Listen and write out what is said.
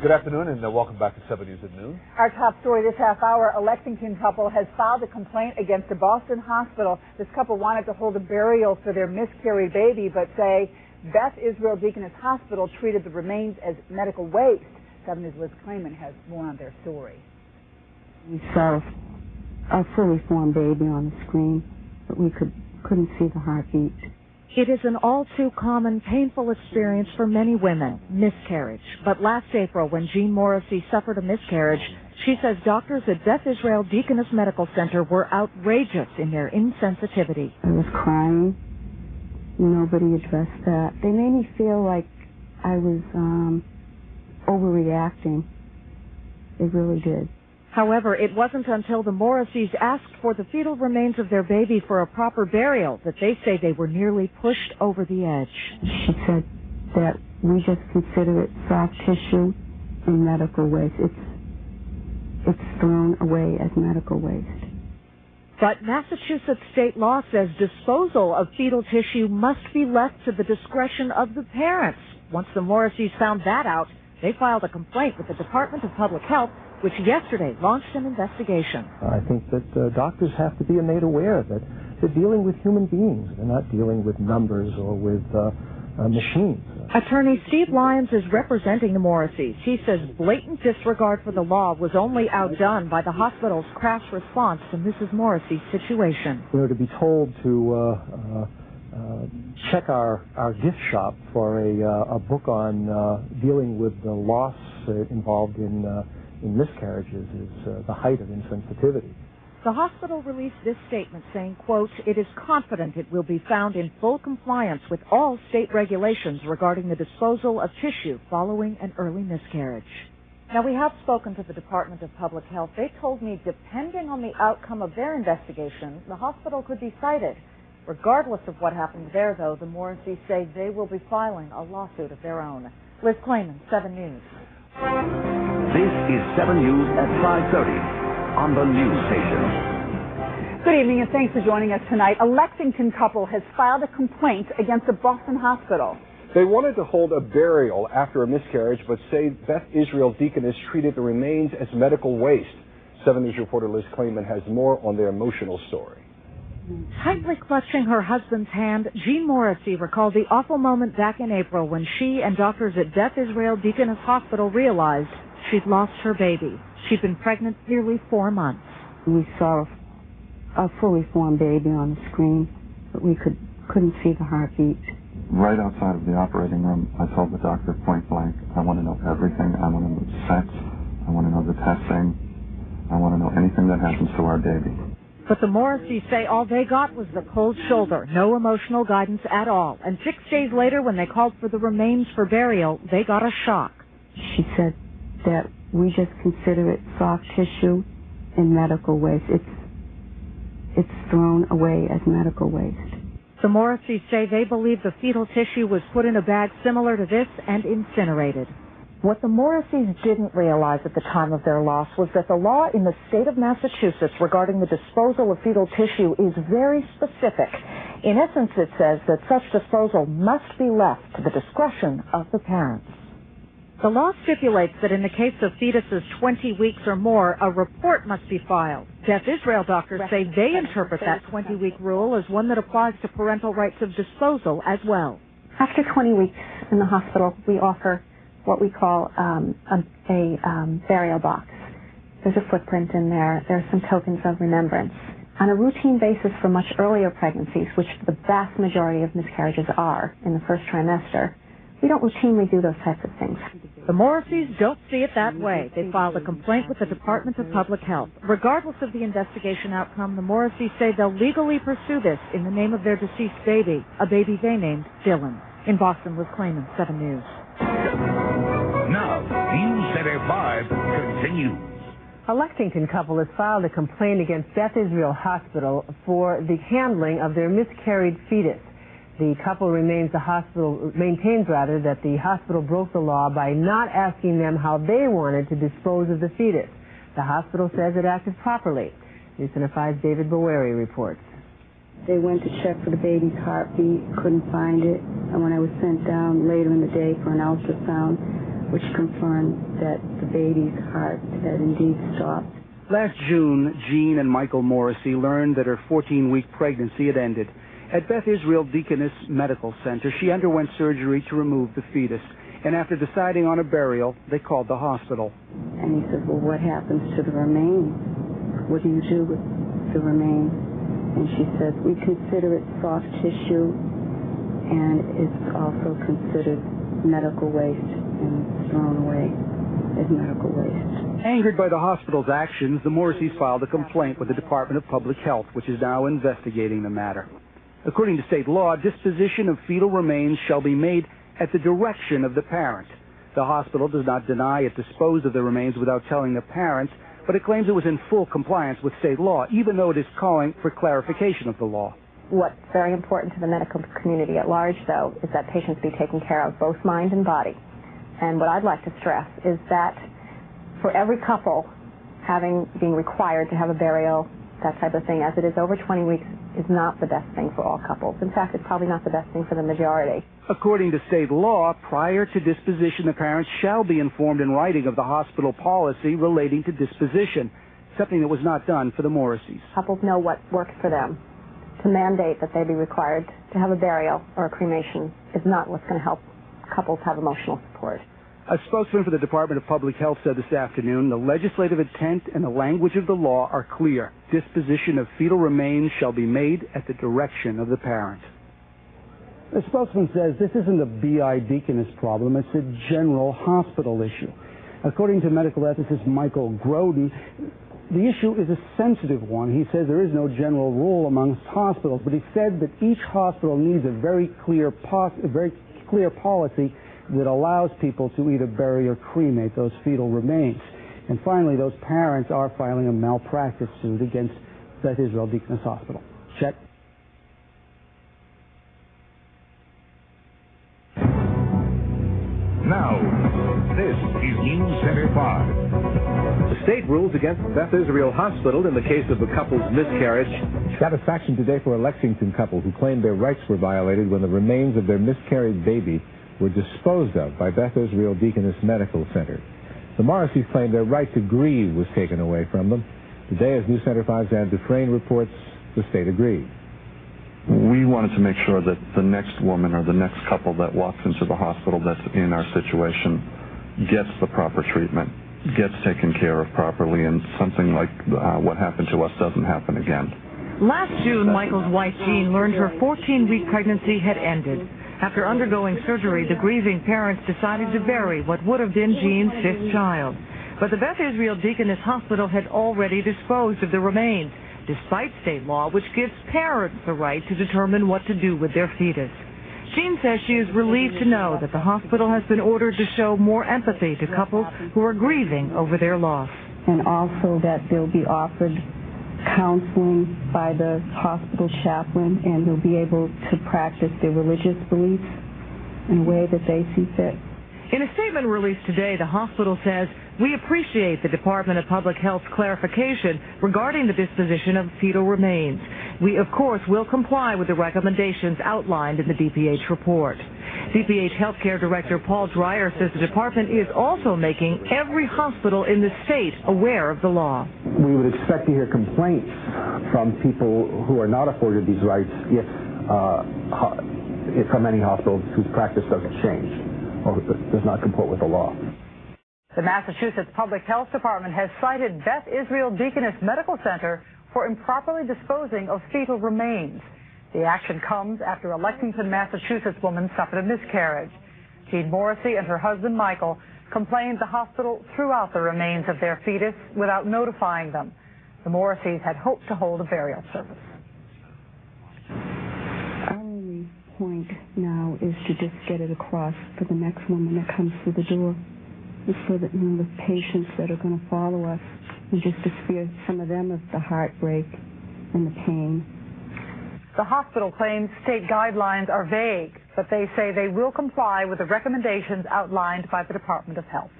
Good afternoon and welcome back to 7 News at Noon. Our top story this half hour, a Lexington couple has filed a complaint against a Boston hospital. This couple wanted to hold a burial for their miscarried baby, but say Beth Israel Deaconess Hospital treated the remains as medical waste. 7 News' Liz Clayman has more on their story. We saw a fully formed baby on the screen, but we couldn't see the heartbeat. It is an all-too-common, painful experience for many women, miscarriage. But last April, when Jean Morrissey suffered a miscarriage, she says doctors at Beth Israel Deaconess Medical Center were outrageous in their insensitivity. I was crying. Nobody addressed that. They made me feel like I was overreacting. They really did. However, it wasn't until the Morrisseys asked for the fetal remains of their baby for a proper burial that they say they were nearly pushed over the edge. She said that we just consider it soft tissue and medical waste. It's thrown away as medical waste. But Massachusetts state law says disposal of fetal tissue must be left to the discretion of the parents. Once the Morrisseys found that out, they filed a complaint with the Department of Public Health, which yesterday launched an investigation. I think that doctors have to be made aware that they're dealing with human beings. They're not dealing with numbers or with machines. Attorney Steve Lyons is representing the Morrisseys. He says blatant disregard for the law was only outdone by the hospital's crass response to Mrs. Morrissey's situation. You know, to be told to check our gift shop for a book on dealing with the loss involved in miscarriages is the height of insensitivity. The hospital released this statement saying, quote, "It is confident it will be found in full compliance with all state regulations regarding the disposal of tissue following an early miscarriage." Now, we have spoken to the Department of Public Health. They told me, depending on the outcome of their investigation, the hospital could be cited. Regardless of what happens there, though, the Morrisseys say they will be filing a lawsuit of their own. Liz Clayman, 7 News. This is 7 News at 5:30 on the news station. Good evening and thanks for joining us tonight. A Lexington couple has filed a complaint against a Boston hospital. They wanted to hold a burial after a miscarriage, but say Beth Israel Deaconess treated the remains as medical waste. 7 News reporter Liz Clayman has more on their emotional story. Tightly clutching her husband's hand, Jean Morrissey recalled the awful moment back in April when she and doctors at Beth Israel Deaconess Hospital realized she'd lost her baby. She'd been pregnant nearly 4 months. We saw a fully formed baby on the screen, but we couldn't see the heartbeat. Right outside of the operating room, I told the doctor point blank, I want to know everything. I want to know the sex. I want to know the testing. I want to know anything that happens to our baby. But the Morrisseys say all they got was the cold shoulder, no emotional guidance at all. And 6 days later, when they called for the remains for burial, they got a shock. She said that we just consider it soft tissue and medical waste. It's thrown away as medical waste. The Morrisseys say they believe the fetal tissue was put in a bag similar to this and incinerated. What the Morrisseys didn't realize at the time of their loss was that the law in the state of Massachusetts regarding the disposal of fetal tissue is very specific. In essence, it says that such disposal must be left to the discretion of the parents. The law stipulates that in the case of fetuses 20 weeks or more, a report must be filed. Beth Israel doctors say they interpret that 20-week rule as one that applies to parental rights of disposal as well. After 20 weeks in the hospital, we offer what we call a burial box. There's a footprint in there. There are some tokens of remembrance. On a routine basis for much earlier pregnancies, which the vast majority of miscarriages are in the first trimester, we don't routinely do those types of things. The Morrisseys don't see it that way. They filed a complaint with the Department of Public Health. Regardless of the investigation outcome, the Morrisseys say they'll legally pursue this in the name of their deceased baby, a baby they named Dylan. In Boston, Liz Clayman, 7 News. Now, News Center 5 continues. A Lexington couple has filed a complaint against Beth Israel Hospital for the handling of their miscarried fetus. The couple maintains that the hospital broke the law by not asking them how they wanted to dispose of the fetus. The hospital says it acted properly. News Center 5's David Bowery reports. They went to check for the baby's heartbeat, couldn't find it, and when I was sent down later in the day for an ultrasound, which confirmed that the baby's heart had indeed stopped. Last June, Jean and Michael Morrissey learned that her 14-week pregnancy had ended. At Beth Israel Deaconess Medical Center, she underwent surgery to remove the fetus, and after deciding on a burial, they called the hospital. And he said, well, what happens to the remains? What do you do with the remains? And she said, we consider it soft tissue, and it's also considered medical waste, and it's thrown away as medical waste. Angered by the hospital's actions, the Morrisseys filed a complaint with the Department of Public Health, which is now investigating the matter. According to state law, disposition of fetal remains shall be made at the direction of the parent. The hospital does not deny it disposed of the remains without telling the parents, but it claims it was in full compliance with state law, even though it is calling for clarification of the law. What's very important to the medical community at large, though, is that patients be taken care of, both mind and body. And what I'd like to stress is that for every couple being required to have a burial, that type of thing, as it is over 20 weeks, is not the best thing for all couples. In fact, it's probably not the best thing for the majority. According to state law, prior to disposition, the parents shall be informed in writing of the hospital policy relating to disposition, something that was not done for the Morrisseys. Couples know what works for them. To mandate that they be required to have a burial or a cremation is not what's going to help couples have emotional support. A spokesman for the Department of Public Health said this afternoon the legislative intent and the language of the law are clear. Disposition of fetal remains shall be made at the direction of the parent. The spokesman says this isn't a BI Deaconess problem, it's a general hospital issue. According to medical ethicist Michael Groden, the issue is a sensitive one. He says there is no general rule amongst hospitals, but he said that each hospital needs a very clear policy that allows people to either bury or cremate those fetal remains. And finally, those parents are filing a malpractice suit against Beth Israel Deaconess Hospital. Check. Now, this is News Center 5. The state rules against Beth Israel Hospital in the case of the couple's miscarriage. Satisfaction today for a Lexington couple who claimed their rights were violated when the remains of their miscarried baby were disposed of by Beth Israel Deaconess Medical Center. The Morrisseys claimed their right to grieve was taken away from them. Today, as News Center 5's Ann Dufresne reports, the state agreed. We wanted to make sure that the next woman or the next couple that walks into the hospital that's in our situation gets the proper treatment, gets taken care of properly, and something like what happened to us doesn't happen again. Last June, Michael's wife, Jean, learned her 14-week pregnancy had ended. After undergoing surgery, the grieving parents decided to bury what would have been Jean's fifth child. But the Beth Israel Deaconess Hospital had already disposed of the remains, despite state law, which gives parents the right to determine what to do with their fetus. Jean says she is relieved to know that the hospital has been ordered to show more empathy to couples who are grieving over their loss. And also that they'll be offered counseling by the hospital chaplain, and they'll be able to practice their religious beliefs in a way that they see fit. In a statement released today, the hospital says, "We appreciate the Department of Public Health's clarification regarding the disposition of fetal remains. We, of course, will comply with the recommendations outlined in the DPH report." DPH Healthcare Director Paul Dreyer says the department is also making every hospital in the state aware of the law. We would expect to hear complaints from people who are not afforded these rights if from any hospitals whose practice doesn't change or does not comport with the law. The Massachusetts Public Health Department has cited Beth Israel Deaconess Medical Center for improperly disposing of fetal remains. The action comes after a Lexington, Massachusetts woman suffered a miscarriage. Jean Morrissey and her husband Michael complained the hospital threw out the remains of their fetus without notifying them. The Morrisseys had hoped to hold a burial service. Our only point now is to just get it across for the next woman that comes through the door. So that, the patients that are going to follow us, and just to spare some of them of the heartbreak and the pain. The hospital claims state guidelines are vague, but they say they will comply with the recommendations outlined by the Department of Health.